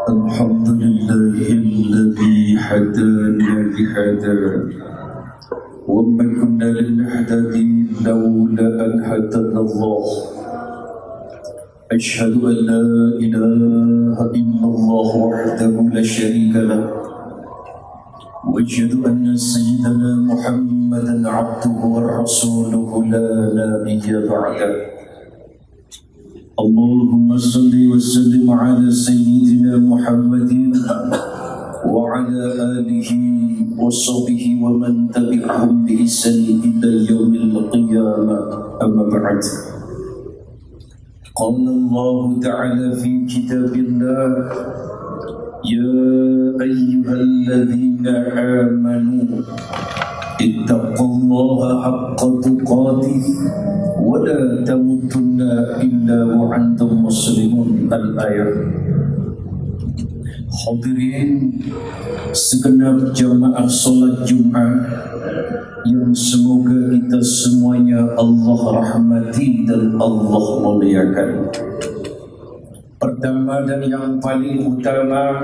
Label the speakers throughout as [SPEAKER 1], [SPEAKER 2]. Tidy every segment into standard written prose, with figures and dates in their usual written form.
[SPEAKER 1] الحمد لله الذي هدانا لهذا وما كنا لنهتدي لولا أن هدانا الله. أشهد أن لا إله إلا الله وحده لا شريك له، وأشهد أن سيدنا محمدا عبده ورسوله لا نبي بعده. اللهم صل وسلم على سيدنا محمد وعلى آله وصحبه ومن تبعهم بإحسان إلى يوم القيامة. أما بعد، قال الله تعالى في كتاب الله: يا أيها الذين آمنوا اتقوا الله حق تقاته ولا تموتن إلا وأنتم مسلمون. Al-ayat. Hadirin segenap jamaah solat Jumat yang semoga kita semuanya Allah rahmati dan Allah muliakan. Pertama dan yang paling utama,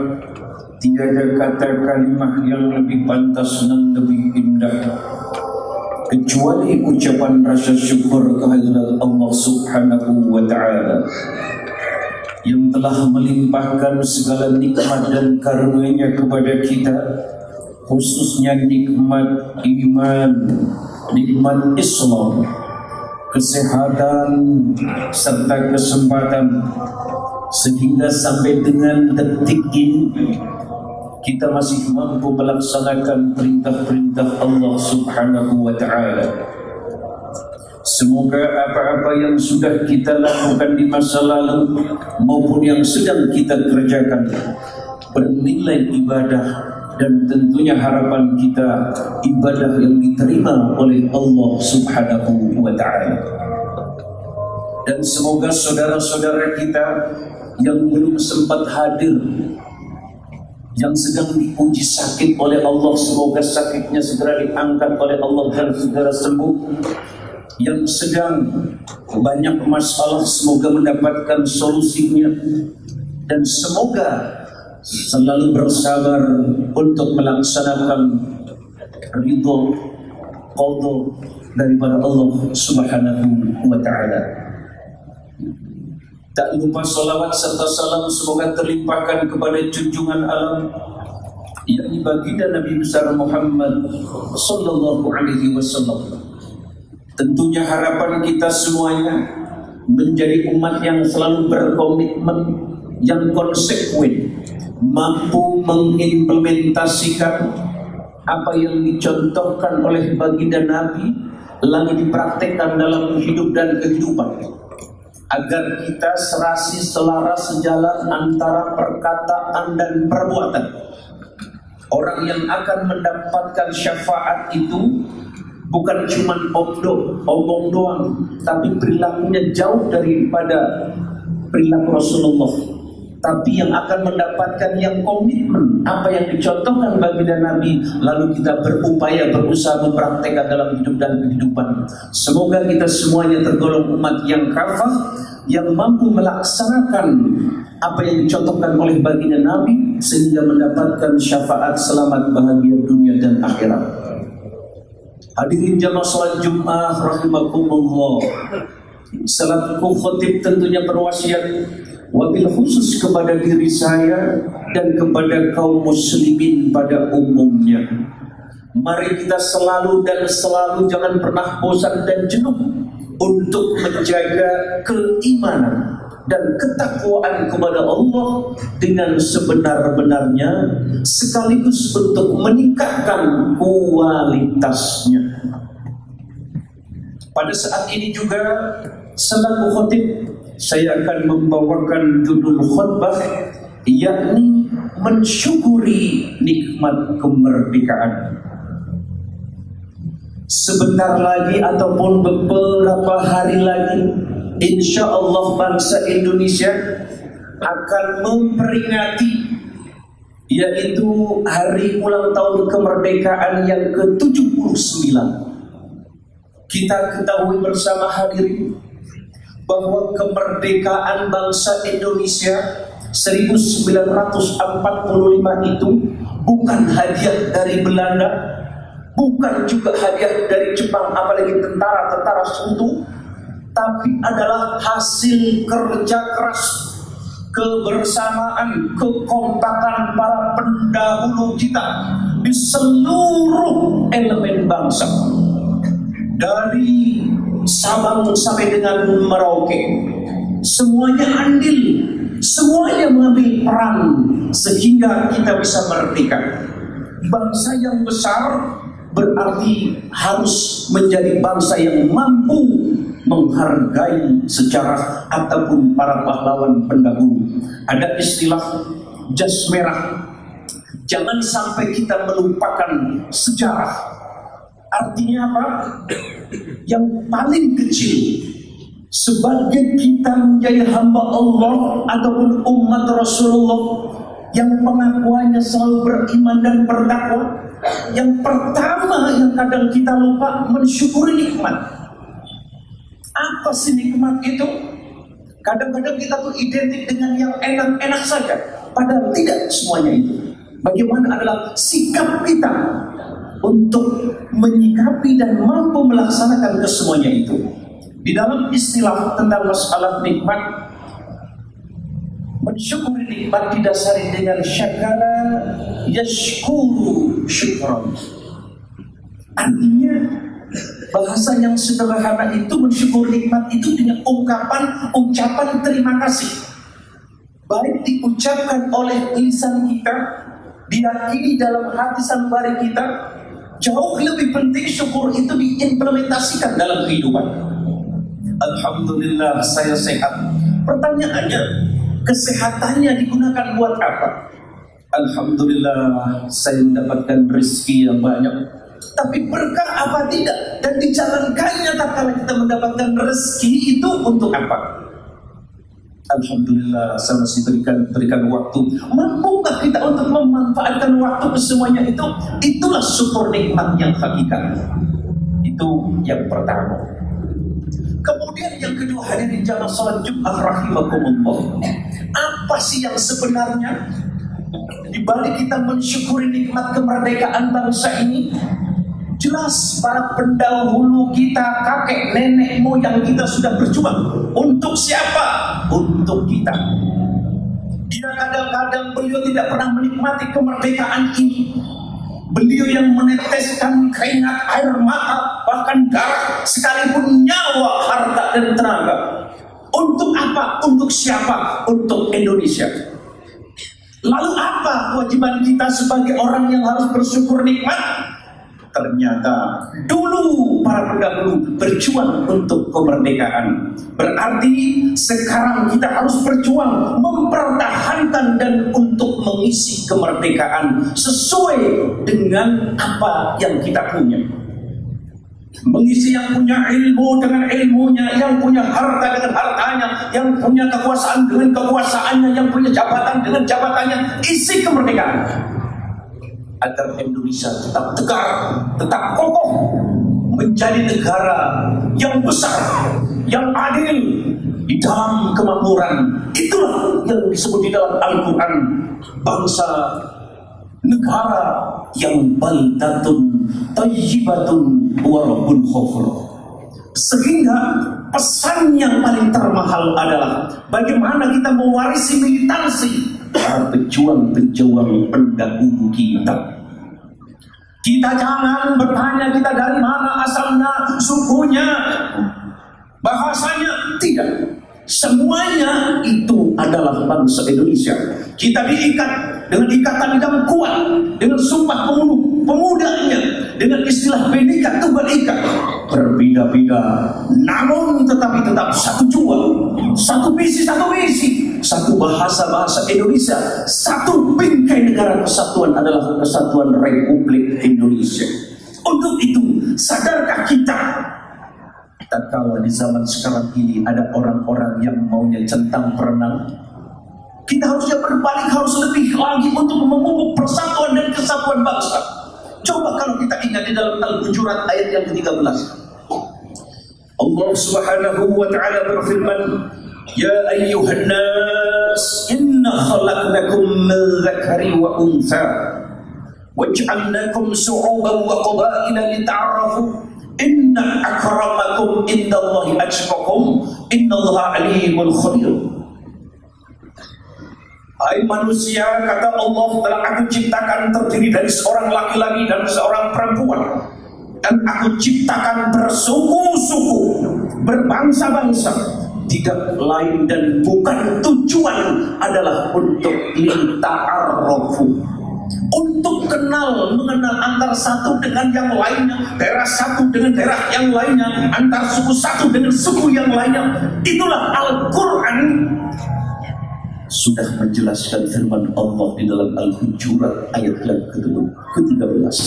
[SPEAKER 1] tiada kata kalimah yang lebih pantas dan lebih indah kecuali ucapan rasa syukur kehadirat Allah Subhanahu wa ta'ala yang telah melimpahkan segala nikmat dan karunia kepada kita, khususnya nikmat iman, nikmat Islam, kesehatan serta kesempatan, sehingga sampai dengan detik ini kita masih mampu melaksanakan perintah-perintah Allah Subhanahu wa ta'ala. Semoga apa-apa yang sudah kita lakukan di masa lalu maupun yang sedang kita kerjakan bernilai ibadah, dan tentunya harapan kita ibadah yang diterima oleh Allah Subhanahu wa ta'ala. Dan semoga saudara-saudara kita yang belum sempat hadir, yang sedang diuji sakit oleh Allah, semoga sakitnya segera diangkat oleh Allah dan segera sembuh. Yang sedang banyak masalah, semoga mendapatkan solusinya. Dan semoga selalu bersabar untuk melaksanakan ridho qadha daripada Allah Subhanahu wa ta'ala. Tak lupa salawat serta salam semoga terlimpahkan kepada junjungan alam, yakni baginda Nabi besar Muhammad sallallahu alaihi wasallam. Tentunya harapan kita semuanya menjadi umat yang selalu berkomitmen, yang konsekuen, mampu mengimplementasikan apa yang dicontohkan oleh baginda Nabi lalu dipraktekkan dalam hidup dan kehidupan, agar kita serasi selaras sejalan antara perkataan dan perbuatan. Orang yang akan mendapatkan syafaat itu bukan cuma omong doang, tapi perilakunya jauh daripada perilaku Rasulullah. Tapi yang akan mendapatkan yang komitmen apa yang dicontohkan baginda Nabi, lalu kita berupaya berusaha mempraktekkan dalam hidup dan kehidupan. Semoga kita semuanya tergolong umat yang kafah, yang mampu melaksanakan apa yang dicontohkan oleh baginda Nabi sehingga mendapatkan syafaat selamat bahagia dunia dan akhirat. Hadirin jamaah salat Jumat rahimakumullah, selaku khatib tentunya berwasiat wabil khusus kepada diri saya dan kepada kaum muslimin pada umumnya. Mari kita selalu dan selalu jangan pernah bosan dan jenuh untuk menjaga keimanan dan ketakwaan kepada Allah dengan sebenar-benarnya, sekaligus untuk meningkatkan kualitasnya. Pada saat ini juga selaku khatib saya akan membawakan judul khutbah, yakni mensyukuri nikmat kemerdekaan. Sebentar lagi ataupun beberapa hari lagi, insya Allah bangsa Indonesia akan memperingati, yaitu hari ulang tahun kemerdekaan yang ke-79. Kita ketahui bersama hadirin bahwa kemerdekaan bangsa Indonesia 1945 itu bukan hadiah dari Belanda, bukan juga hadiah dari Jepang, apalagi tentara-tentara sekutu, tapi adalah hasil kerja keras, kebersamaan, kekompakan para pendahulu kita di seluruh elemen bangsa, dari Sabang sampai dengan Merauke. Semuanya andil, semuanya mengambil peran sehingga kita bisa merdeka. Bangsa yang besar berarti harus menjadi bangsa yang mampu menghargai sejarah ataupun para pahlawan pendahulu. Ada istilah jas merah. Jangan sampai kita melupakan sejarah. Artinya apa? Yang paling kecil, sebagai kita menjadi hamba Allah ataupun umat Rasulullah yang pengakuannya selalu beriman dan bertakwa, yang pertama yang kadang kita lupa mensyukuri nikmat. Apa sih nikmat itu? Kadang-kadang kita tuh identik dengan yang enak-enak saja, padahal tidak semuanya itu. Bagaimana adalah sikap kita untuk menyikapi dan mampu melaksanakan kesemuanya itu. Di dalam istilah tentang masalah nikmat, mensyukuri nikmat didasari dengan syakara yashkuru syukran. Artinya bahasa yang sederhana itu, mensyukuri nikmat itu dengan ucapan terima kasih, baik diucapkan oleh lisan kita, diyakini dalam hati sanubari kita. Jauh lebih penting syukur itu diimplementasikan dalam kehidupan. Alhamdulillah saya sehat. Pertanyaannya, kesehatannya digunakan buat apa? Alhamdulillah saya mendapatkan rezeki yang banyak. Tapi berkah apa tidak? Dan dijalankannya tak kala kita mendapatkan rezeki itu untuk apa? Alhamdulillah saya masih berikan waktu. Mampukah kita untuk memanfaatkan waktu kesemuanya itu? Itulah syukur nikmat yang hakikat. Itu yang pertama. Kemudian yang kedua, hadirin jamaah salat Jumat rahimakumullah. Apa sih yang sebenarnya di balik kita mensyukuri nikmat kemerdekaan bangsa ini? Jelas para pendahulu kita, kakek nenek moyang kita sudah berjuang. Untuk siapa? Untuk kita. Dia kadang-kadang beliau tidak pernah menikmati kemerdekaan ini. Beliau yang meneteskan keringat, air mata, bahkan darah, sekalipun nyawa, harta dan tenaga. Untuk apa? Untuk siapa? Untuk Indonesia. Lalu apa kewajiban kita sebagai orang yang harus bersyukur nikmat? Ternyata dulu para pendahulu berjuang untuk kemerdekaan. Berarti sekarang kita harus berjuang mempertahankan dan untuk mengisi kemerdekaan sesuai dengan apa yang kita punya. Mengisi yang punya ilmu dengan ilmunya, yang punya harta dengan hartanya, yang punya kekuasaan dengan kekuasaannya, yang punya jabatan dengan jabatannya. Isi kemerdekaan agar Indonesia tetap tegar, tetap kokoh, menjadi negara yang besar, yang adil di dalam kemakmuran. Itulah yang disebut di dalam Al-Quran, bangsa negara yang baldatun tayyibatun walaupun khofur. Sehingga pesan yang paling termahal adalah bagaimana kita mewarisi militansi para pejuang-pejuang pendahulu kita. Kita jangan bertanya kita dari mana asalnya, sukunya, bahasanya. Tidak. Semuanya itu adalah bangsa Indonesia. Kita diikat dengan ikatan yang kuat, dengan sumpah pemudanya, dengan istilah Bhinneka Tunggal Ika. Berbeda-beda, namun tetapi tetap satu jua, satu visi, satu bahasa Indonesia, satu bingkai negara kesatuan adalah kesatuan Republik Indonesia. Untuk itu, sadarkah kita? Tak kala di zaman sekarang ini ada orang-orang yang maunya centang perenang. Kita harusnya berbalik, harus lebih lagi untuk memupuk persatuan dan kesatuan bangsa. Coba kalau kita ingat di dalam Al-Hujurat ayat yang ke-13. Allah Subhanahu wa ta'ala berfirman, Ya ayyuhan nas, inna khalaqnakum min dzakari wa untha waj'alnakum syu'uban wa qabaila lita'arafu. Inna akramakum indallahi atqakum, innallaha alimul khabir. Hai manusia, kata Allah, telah aku ciptakan terdiri dari seorang laki-laki dan seorang perempuan, dan aku ciptakan bersuku-suku, berbangsa-bangsa. Tidak lain dan bukan tujuan adalah untuk lita'arafu, untuk mengenal antara satu dengan yang lainnya, daerah satu dengan daerah yang lainnya, antara suku satu dengan suku yang lainnya. Itulah Al-Quran sudah menjelaskan firman Allah di dalam Al-Hujurat ayat yang ke-13.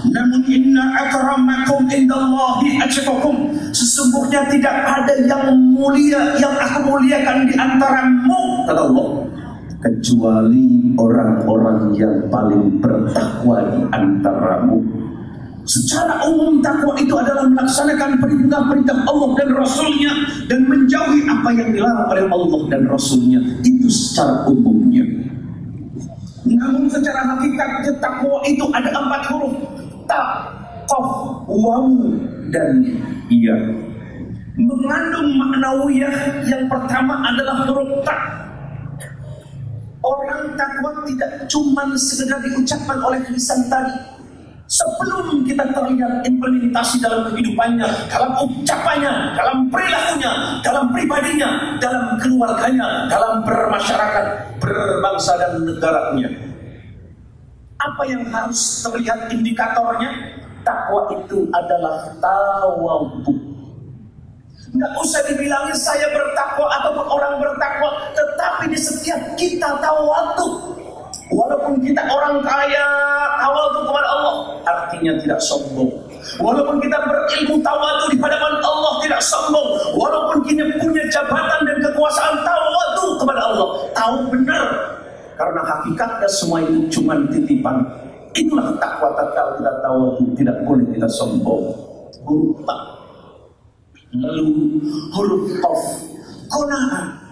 [SPEAKER 1] Namun inna akramakum indallahi atqakum, sesungguhnya tidak ada yang mulia yang aku muliakan di antaramu, kata Allah, kecuali orang-orang yang paling bertakwa di antaramu. Secara umum takwa itu adalah melaksanakan perintah-perintah Allah dan Rasulnya dan menjauhi apa yang dilarang oleh Allah dan Rasulnya. Itu secara umumnya. Namun secara hakikatnya takwa itu ada 4 huruf: ta, qaf, waw, dan ya. Mengandung maknawiyah. Yang pertama adalah huruf ta. Orang takwa tidak cuma sekedar diucapkan oleh lisan tadi. Sebelum kita terlihat implementasi dalam kehidupannya, dalam ucapannya, dalam perilakunya, dalam pribadinya, dalam keluarganya, dalam bermasyarakat, berbangsa dan negaranya. Apa yang harus terlihat indikatornya? Takwa itu adalah tawadhu. Nggak usah dibilangin saya bertakwa ataupun orang bertakwa, tetapi di setiap kita tawadhu. Walaupun kita orang kaya, tawadhu kepada Allah, artinya tidak sombong. Walaupun kita berilmu, tawadhu di hadapan Allah, tidak sombong. Walaupun kita punya jabatan dan kekuasaan, tawadhu kepada Allah, tahu benar, karena hakikatnya semua itu cuma titipan. Itulah takwa. Tatkala kita tawadhu, tidak boleh kita sombong. Huruf ta, lalu huruf qaf, qanaah.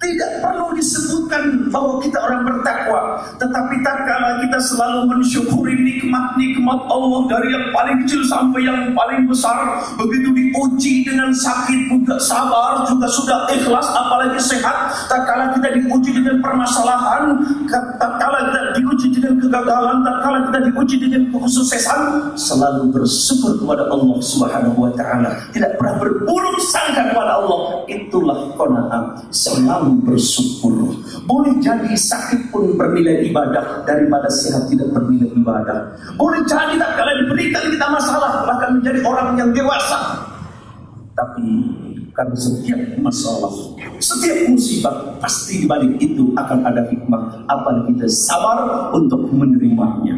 [SPEAKER 1] Tidak perlu disebutkan bahwa kita orang bertakwa, tetapi tatkala kita selalu mensyukuri nikmat-nikmat Allah dari yang paling kecil sampai yang paling besar, begitu diuji dengan sakit juga sabar, juga sudah ikhlas, apalagi sehat. Tatkala kita diuji dengan permasalahan, tatkala kita diuji dengan kegagalan, tatkala kita diuji dengan kesuksesan, selalu bersyukur kepada Allah Subhanahu wa taala, tidak pernah berburuk sangka kepada Allah. Itulah qanaah, selalu bersyukur. Boleh jadi sakit pun bernilai ibadah daripada sehat tidak bernilai ibadah. Boleh jadi tak kala diberikan kita masalah bahkan menjadi orang yang dewasa, tapi karena setiap masalah, setiap musibah pasti di balik itu akan ada hikmah, apalagi kita sabar untuk menerimanya.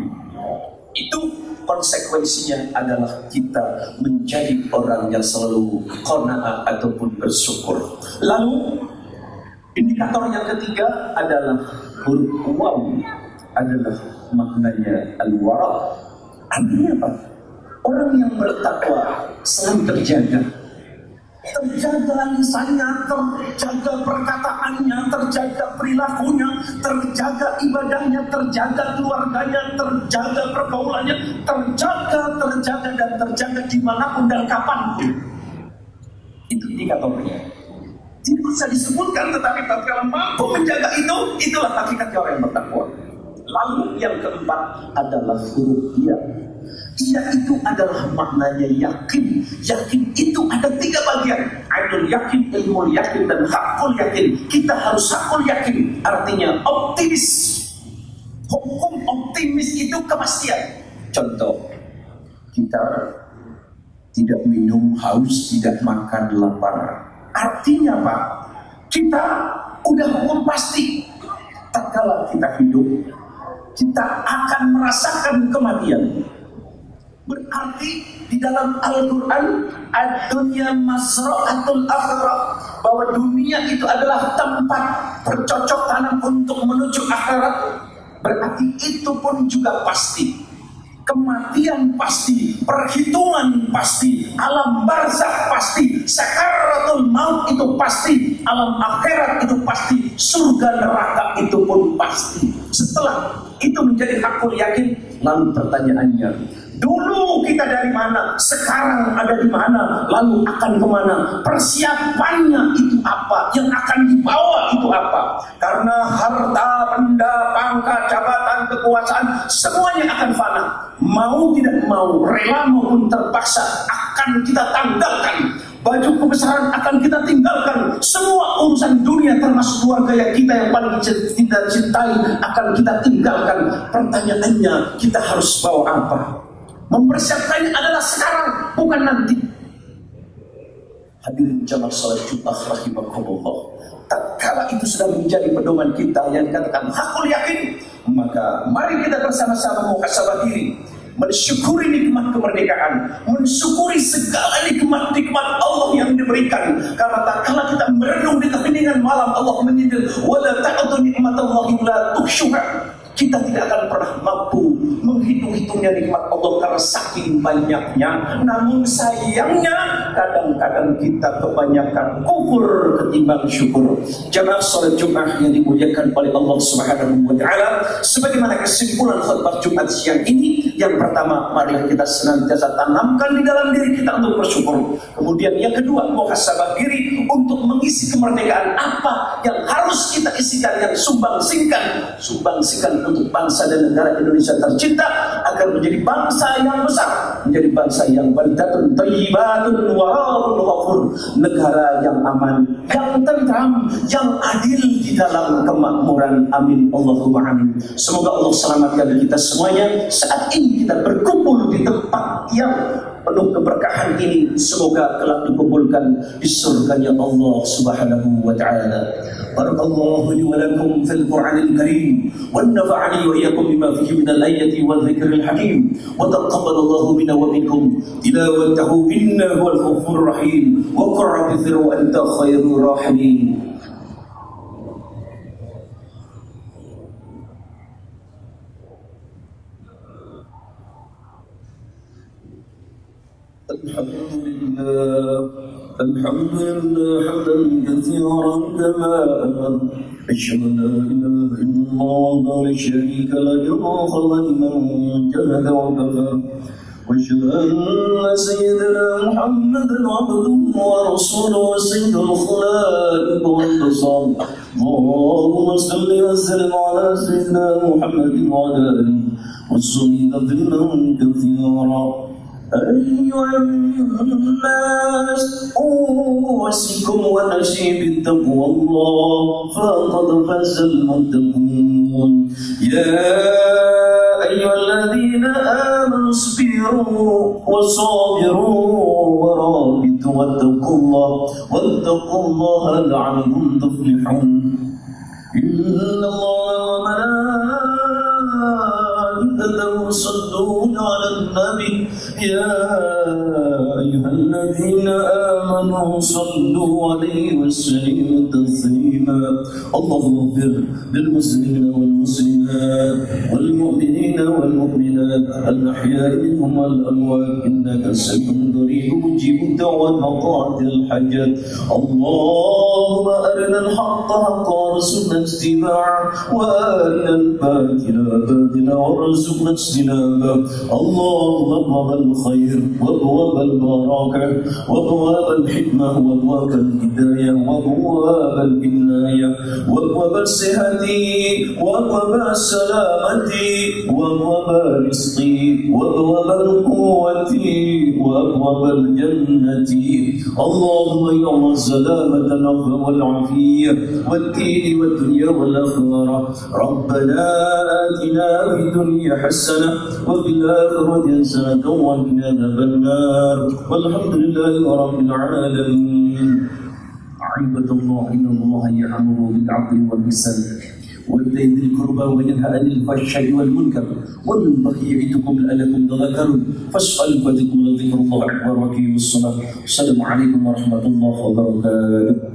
[SPEAKER 1] Itu konsekuensinya adalah kita menjadi orang yang selalu qanaah ataupun bersyukur. Lalu indikator yang ketiga adalah huruf waw, adalah maknanya al-wara. Artinya apa? Orang yang bertakwa selalu terjaga lisannya, terjaga perkataannya, terjaga perilakunya, terjaga ibadahnya, terjaga keluarganya, terjaga pergaulannya, terjaga dan terjaga dimanapun dan kapanpun. Itu indikatornya. Tidak bisa disebutkan, tetapi tatkala mampu menjaga itu, itulah hakikatnya orang yang bertakwa. Lalu yang keempat adalah huruf ya. Ya itu adalah maknanya yakin. Yakin itu ada 3 bagian: ainul yakin, ilmul yakin, dan hakul yakin. Kita harus hakul yakin, artinya optimis. Hukum optimis itu kepastian. Contoh, kita tidak minum haus, tidak makan lapar. Artinya apa? Kita udah hukum pasti. Tatkala kita hidup, kita akan merasakan kematian. Berarti di dalam Al-Quran, ad-dunya masra'atul akhirah, bahwa dunia itu adalah tempat bercocok tanam untuk menuju akhirat. Berarti itu pun juga pasti. kematian pasti, perhitungan pasti, alam barzakh pasti, sakaratul maut itu pasti, alam akhirat itu pasti, surga neraka itu pun pasti. Setelah itu menjadi hakul yakin, lalu pertanyaannya, dulu kita dari mana, sekarang ada di mana, lalu akan kemana, persiapannya itu apa, yang akan dibawa itu apa. Karena harta, benda, pangkat, jabatan, kekuasaan, semuanya akan fana. Mau tidak mau, rela maupun terpaksa, akan kita tanggalkan. Baju kebesaran akan kita tinggalkan. Semua urusan dunia termasuk keluarga kita yang paling kita cintai akan kita tinggalkan. Pertanyaannya, kita harus bawa apa? Mempersiapkannya adalah sekarang, bukan nanti. Hadirin jamaah salat Jumat rahimakumullah. Tatkala itu sudah menjadi pedoman kita yang dikatakan hakul yakin, maka mari kita bersama-sama muhasabah diri, mensyukuri nikmat kemerdekaan, mensyukuri segala nikmat-nikmat Allah yang diberikan. Karena tatkala kita merenung di keheningan malam, Allah menyindir, wala ta'udu nikmatallahi la tuhsyuha. Kita tidak akan pernah mampu menghitung-hitungnya nikmat Allah karena saking banyaknya. Namun sayangnya kadang-kadang kita kebanyakan kufur ketimbang syukur. Jamaah salat Jumat yang dimuliakan oleh Allah Subhanahu wa taala, sebagaimana kesimpulan khutbah Jumat siang ini, yang pertama, marilah kita senantiasa tanamkan di dalam diri kita untuk bersyukur. Kemudian yang kedua, muhasabah diri untuk mengisi kemerdekaan apa yang harus kita isikan, yang sumbangsikan untuk bangsa dan negara Indonesia tercinta agar menjadi bangsa yang besar, menjadi bangsa yang baldatun thayyibatun wa rabbun ghafur, negara yang aman, yang tentram, yang adil di dalam kemakmuran. Amin Allahumma amin. Semoga Allah selamatkan kita semuanya. Saat ini kita berkumpul di tempat yang penuh keberkahan ini, semoga kelak dikumpulkan di surganya Allah Subhanahu wa taala. Barakallahu li wa lakum fil Qur'anil Karim wa nafa'ani wa iyyakum bima fihi minal ayati wal dzikril hakim wa taqabbalallahu minna wa minkum tilawatahu innahu wal ghafurur rahim wa qur rabbi fir wa anta khairur rahimin. الحمد لله حمدا كثيرا كما أمر. أشهد أن لا إله إلا الله وحده لا شريك له خلق من جهد وكفر وأشهد أن سيدنا محمدا عبده ورسوله وسيد الخلائق والبشر. اللهم صل وسلم على سيدنا محمد وعلى آله وصحبه تسليما كثيرا. أيها الناس أوصيكم ونفسي بتقوى الله فقد فاز المتقون. يا أيها الذين آمنوا اصبروا وصابروا ورابطوا واتقوا الله لعلكم تفلحون. إن الله وملائكته يصلون على النبي يا أيها الذين آمنوا صلوا عليه وسلموا تسليما. اللهم اغفر للمسلمين والمسلمات والمؤمنين والمؤمنات الأحياء منهم والأموات إنك سميع قريب مجيب الدعوات وقاضي الحاجات. اللهم أرنا الحق حقا وارزقنا اتباعه وأرنا الباطل باطلا وارزقنا اجتنابه. اللهم أبواب الخير وأبواب البركة وأبواب الحكمة وأبواب الهداية وأبواب العناية وأبواب الصحة وأبواب السلامة وأبواب الرزق وأبواب القوة وأبواب الجنة. اللهم يا الله السلامة والعافية والدين والدنيا والآخرة. ربنا آتنا في الدنيا حسنة وفي الآخرة حسنة وقنا عذاب النار والحمد لله رب العالمين. عباد الله إن الله يأمر بالعدل والإحسان وإيتاء ذي القربى وينهى عن الفحشاء والمنكر والبغي يعظكم لعلكم تذكرون. فاسألوا فذكروا ذكر الله أكبر وأقيموا الصلاة. السلام عليكم ورحمة الله وبركاته.